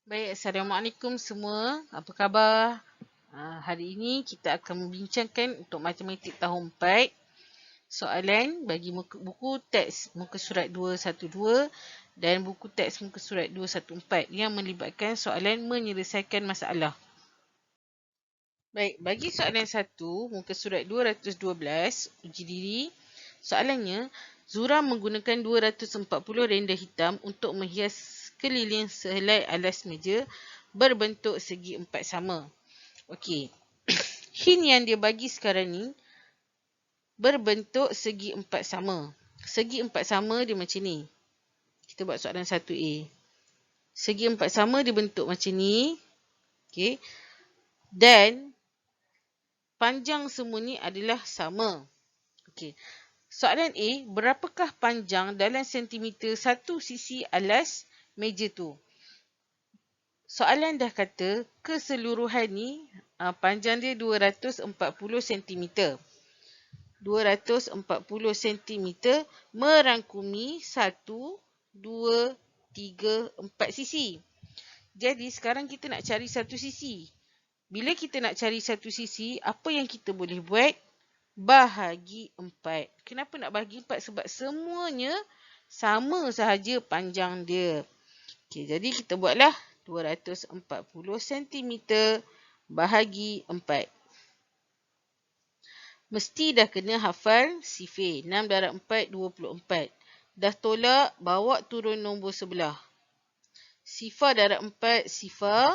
Baik, Assalamualaikum semua. Apa khabar? Hari ini kita akan membincangkan untuk matematik tahun 4 soalan bagi buku teks muka surat 212 dan buku teks muka surat 214 yang melibatkan soalan menyelesaikan masalah. Baik, bagi soalan 1, muka surat 212, uji diri. Soalannya, Zura menggunakan 240 renda hitam untuk menghias keliling sehelai alas meja berbentuk segi empat sama. Okey. Hint yang dia bagi sekarang ni berbentuk segi empat sama. Segi empat sama dia macam ni. Kita buat soalan 1A. Segi empat sama dia bentuk macam ni. Okey. Dan panjang semua ni adalah sama. Okey. Soalan A, berapakah panjang dalam sentimeter satu sisi alas meja tu? Soalan dah kata keseluruhan ni panjang dia 240 cm. 240 cm merangkumi 1, 2, 3, 4 sisi. Jadi sekarang kita nak cari satu sisi. Bila kita nak cari satu sisi, apa yang kita boleh buat? Bahagi 4. Kenapa nak bahagi 4? Sebab semuanya sama sahaja panjang dia. Okey, jadi kita buatlah 240 cm bahagi 4. Mesti dah kena hafal sifir. 6 darab 4, 24. Dah tolak, bawa turun nombor sebelah. Sifar darab 4, sifar.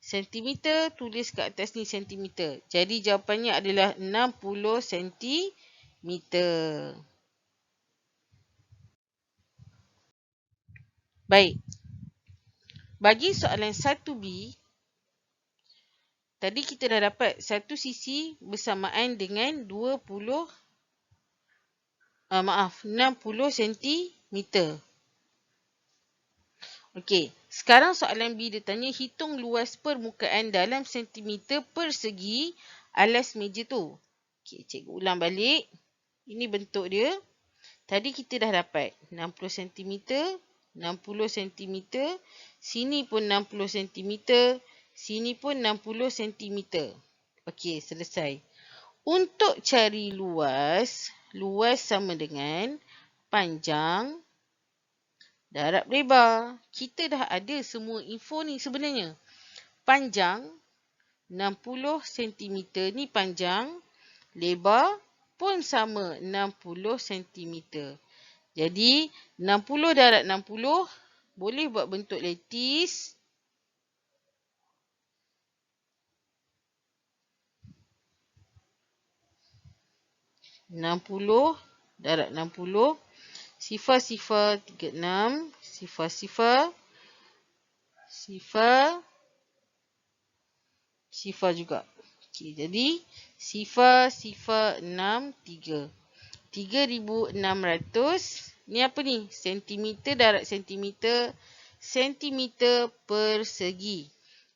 Sentimeter, tulis kat atas ni sentimeter. Jadi jawapannya adalah 60 sentimeter. Baik. Bagi soalan 1B, tadi kita dah dapat satu sisi bersamaan dengan 60 sentimeter. Okey, sekarang soalan B dia tanya hitung luas permukaan dalam sentimeter persegi alas meja tu. Okey, cikgu ulang balik. Ini bentuk dia. Tadi kita dah dapat 60 cm, 60 cm, sini pun 60 cm, sini pun 60 cm. Okey, selesai. Untuk cari luas, luas sama dengan panjang darab lebar. Kita dah ada semua info ni sebenarnya. Panjang 60 cm ni panjang, lebar pun sama 60 cm. Jadi 60 darab 60 boleh buat bentuk letis. Darab 60. Sifar-sifar 36. Sifar-sifar. Sifar juga. Okey, jadi sifar-sifar 6, 3. 3,600. Ni apa ni? Sentimeter darab sentimeter. Sentimeter persegi.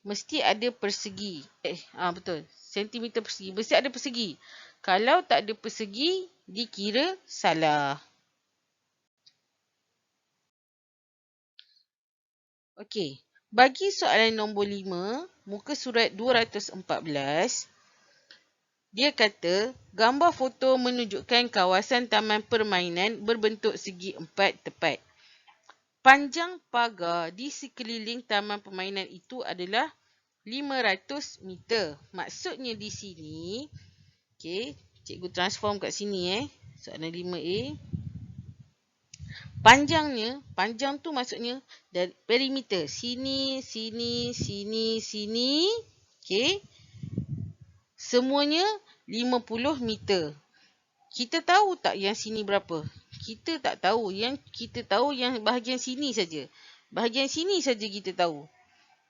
Mesti ada persegi. Betul. Sentimeter persegi. Mesti ada persegi. Kalau tak ada persegi, dikira salah. Okey. Bagi soalan nombor 5, muka surat 214, dia kata, gambar foto menunjukkan kawasan taman permainan berbentuk segi empat tepat. Panjang pagar di sekeliling taman permainan itu adalah 500 meter. Maksudnya di sini, okey, cikgu transform kat sini soalan 5A. Panjang tu maksudnya dari perimeter. Sini, sini, sini, sini. Okey. Semuanya 50 meter. Kita tahu tak yang sini berapa? Kita tak tahu. Yang kita tahu yang bahagian sini saja. Bahagian sini saja kita tahu.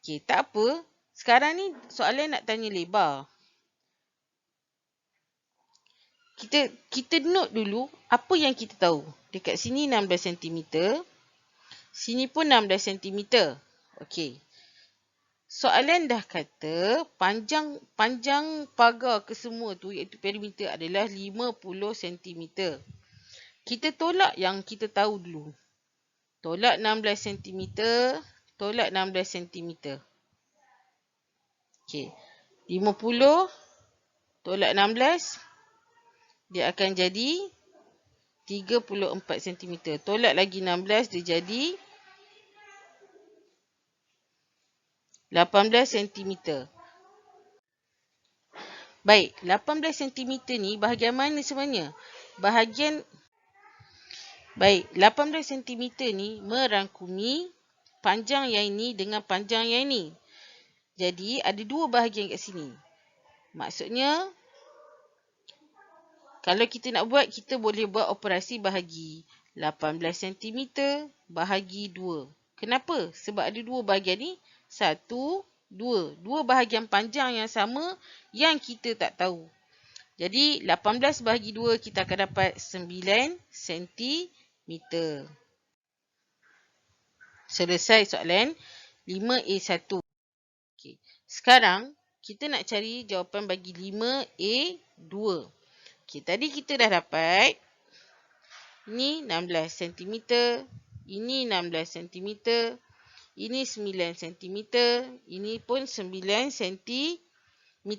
Okey, tak apa. Sekarang ni soalan nak tanya lebar. Kita note dulu apa yang kita tahu. Dekat sini 16 cm. Sini pun 16 cm. Okey. Soalan dah kata panjang pagar kesemua tu iaitu perimeter adalah 50 cm. Kita tolak yang kita tahu dulu. Tolak 16 cm. tolak 16 cm. Okey. 50 tolak 16, dia akan jadi 34 cm. Tolak lagi 16, dia jadi 18 cm. Baik, 18 cm ni bahagian mana sebenarnya? Baik, 18 cm ni merangkumi panjang yang ini dengan panjang yang ini. Jadi, ada dua bahagian kat sini. Maksudnya, kalau kita nak buat, kita boleh buat operasi bahagi. 18 cm bahagi 2. Kenapa? Sebab ada dua bahagian ni. 1, 2. Dua bahagian panjang yang sama yang kita tak tahu. Jadi, 18 bahagi 2, kita akan dapat 9 cm. Selesai soalan 5A1. Okay. Sekarang, kita nak cari jawapan bagi 5A2. Okay, tadi kita dah dapat. Ini 16 cm. Ini 16 cm. Ini 9 cm. Ini pun 9 cm.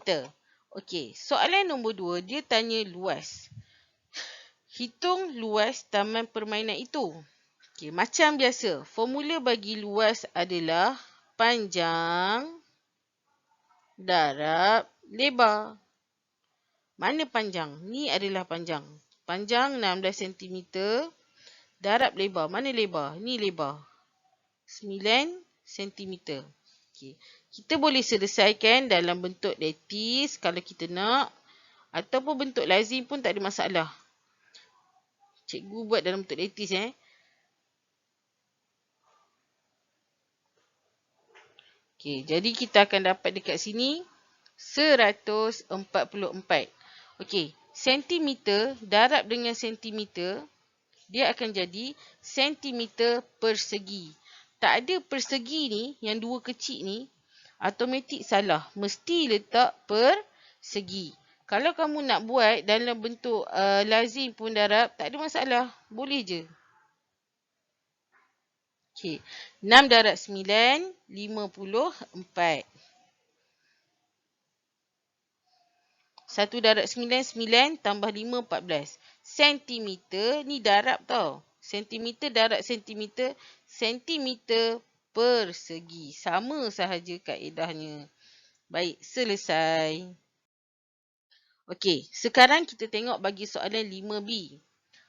Okey, soalan nombor 2, dia tanya luas. Hitung luas taman permainan itu. Okey, macam biasa, formula bagi luas adalah panjang darab lebar. Mana panjang? Ni adalah panjang. Panjang 16 cm darab lebar. Mana lebar? Ni lebar. 9 cm. Okey. Kita boleh selesaikan dalam bentuk lattice kalau kita nak. Ataupun bentuk lazim pun tak ada masalah. Cikgu buat dalam bentuk lattice. Okey, jadi kita akan dapat dekat sini 144. Okey, sentimeter darab dengan sentimeter, dia akan jadi sentimeter persegi. Tak ada persegi ni, yang dua kecil ni, automatik salah. Mesti letak persegi. Kalau kamu nak buat dalam bentuk lazim pun darab, tak ada masalah. Boleh je. Okey, 6 darab 9, 54. 1 darab 9, 9 tambah 5, 14. Sentimeter ni darab tau. Sentimeter darab sentimeter, sentimeter persegi. Sama sahaja kaedahnya. Baik, selesai. Okey, sekarang kita tengok bagi soalan 5B.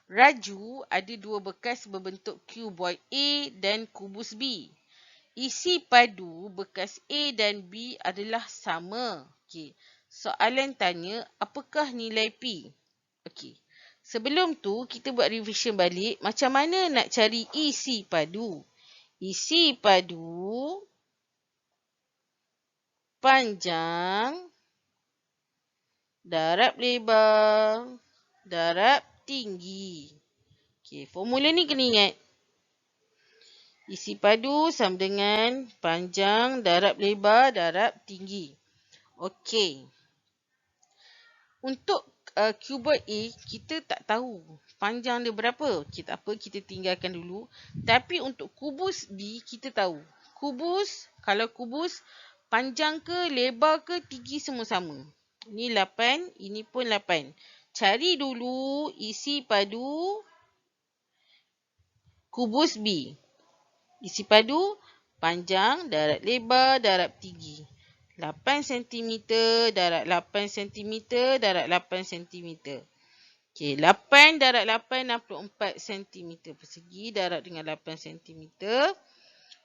Raju ada dua bekas berbentuk cuboid A dan kubus B. Isi padu bekas A dan B adalah sama. Okey. Soalan tanya, apakah nilai P? Okey. Sebelum tu, kita buat revision balik. Macam mana nak cari isi padu? Isi padu panjang darab lebar darab tinggi. Okey, formula ni kena ingat. Isi padu sama dengan panjang darab lebar darab tinggi. Okey. Untuk cuboid A, kita tak tahu panjang dia berapa. Okey, tak apa, kita tinggalkan dulu. Tapi untuk kubus B, kita tahu. Kubus, kalau kubus, panjang ke, lebar ke, tinggi semua sama. Ini 8, ini pun 8. Cari dulu isi padu kubus B. Isi padu panjang darab lebar darab tinggi. 8 cm darab 8 cm darab 8 cm. Okey, 8 darab 8, 64 cm persegi darab dengan 8 cm.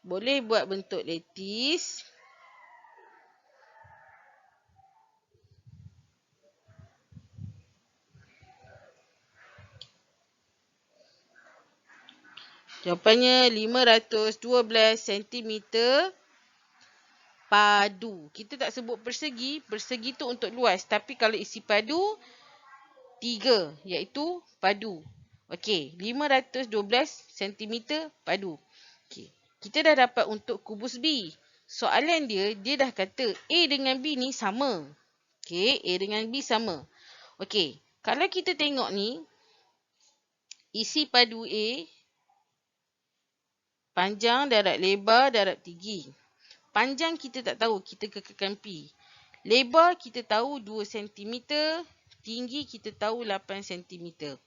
Boleh buat bentuk lattice. Jawapannya 512 cm padu. Kita tak sebut persegi. Persegi tu untuk luas. Tapi kalau isi padu, 3. Iaitu padu. Okey. 512 cm padu. Okey. Kita dah dapat untuk kubus B. Soalan dia dah kata A dengan B ni sama. Okey. A dengan B sama. Okey. Kalau kita tengok ni, isi padu A, Panjang darab lebar darab tinggi. Panjang kita tak tahu, kita kekalkan P. Lebar kita tahu 2 cm, tinggi kita tahu 8 cm.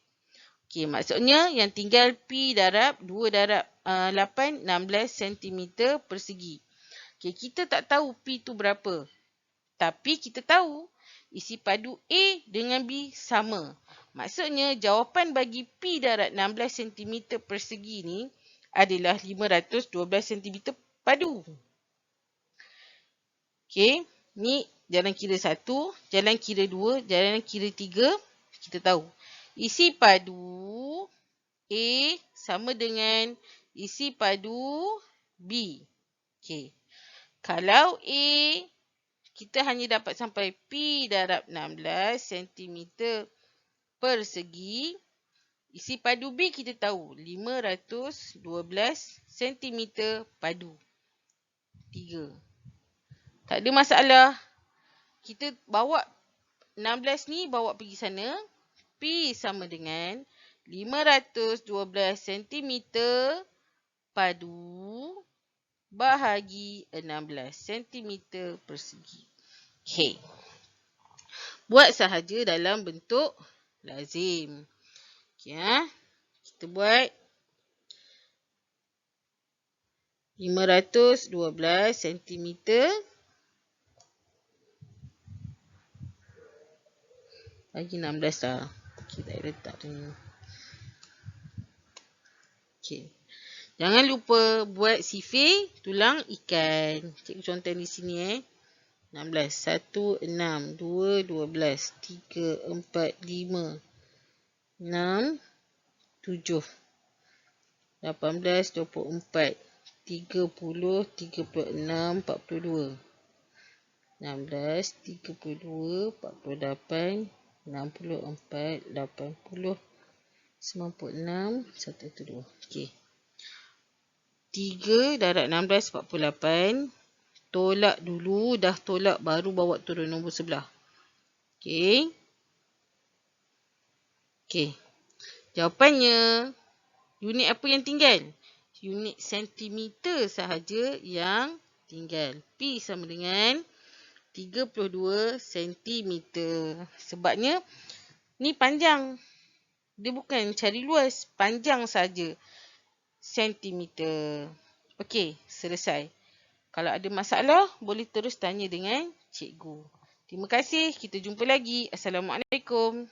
Okey, maksudnya yang tinggal P darab 2 darab 8, 16 cm persegi. Okey, kita tak tahu P tu berapa. Tapi kita tahu isi padu A dengan B sama. Maksudnya jawapan bagi P darab 16 cm persegi ni adalah 512 cm padu. Okey, ni jalan kira 1, jalan kira 2, jalan kira 3, kita tahu. Isi padu A sama dengan isi padu B. Okey. Kalau A, kita hanya dapat sampai P darab 16 cm persegi. Isi padu B kita tahu 512 cm padu. 3. Tak ada masalah. Kita bawa 16 ni bawa pergi sana. P sama dengan 512 cm padu bahagi 16 cm persegi. Okay. Buat sahaja dalam bentuk lazim. Okay, kita buat 512 cm bagi 16 lah. Kita letak ni. Okay. Jangan lupa buat sifir tulang ikan. Cikgu contoh di sini 16, 1, 6, 2, 12, 3, 4, 5, 6, 7, 18, 24, 30, 36, 42, 16, 32, 48, 64, 80, 96, 112. Okey. 3 darab 16, 48. Tolak dulu. Dah tolak baru bawa turun nombor sebelah. Okey. Okey. Jawapannya, unit apa yang tinggal? Unit sentimeter sahaja yang tinggal. P sama dengan 32 cm. Sebabnya ni panjang. Dia bukan cari luas. Panjang saja. Sentimeter. Okey, selesai. Kalau ada masalah, boleh terus tanya dengan cikgu. Terima kasih. Kita jumpa lagi. Assalamualaikum.